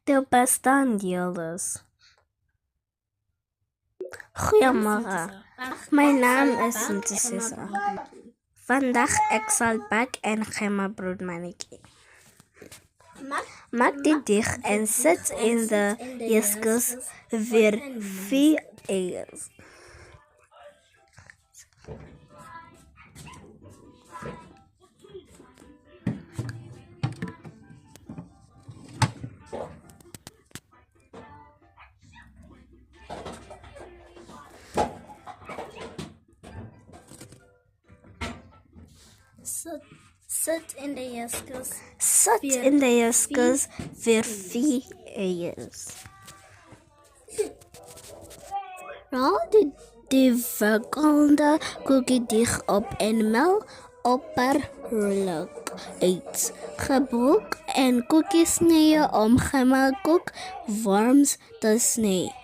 De bestaan deelers. Goeiemorgen, mijn naam is Sintisisa. Vandaag ik zal bak en gemma-broodmannetje. Maak dit dicht en zet in de ijskast weer 4 eiers. Zet in de ijskast. Zet in de ijskast weer 4 eiers. Rol de verkoelde koekie dicht op en mel oppervlakkig uit. Gebruik een koekiesnijder om gemmelkoekworms te snijden.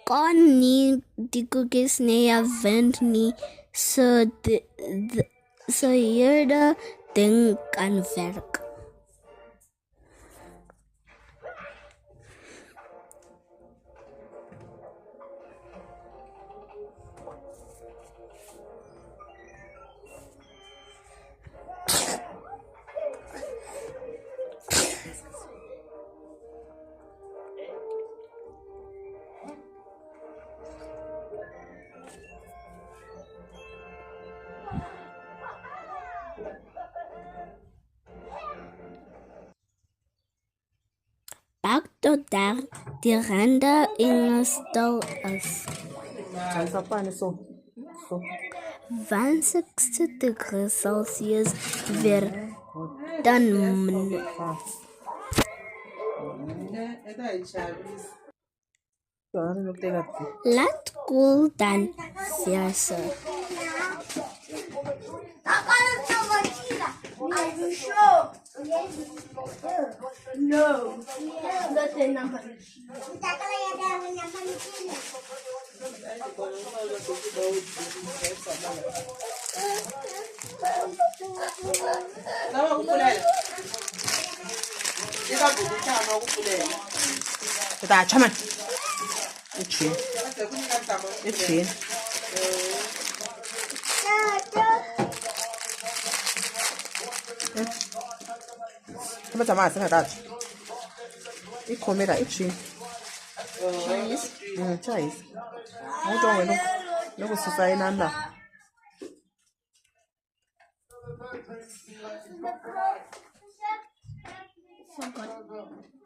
Kan niet die koekiesnijder vindt niet zo hier ding kan werken. Bak tot daar de randen ingestel is. 60 degrees Celsius weer dan. Laat koel dan versen. No. Dat is nummer. Kita chaman. Ichi. Ichi. Kama jamaa sana tatu. Ikomera ichi. Cheese. Muto wenu. Nuko susa inanda. Forgot.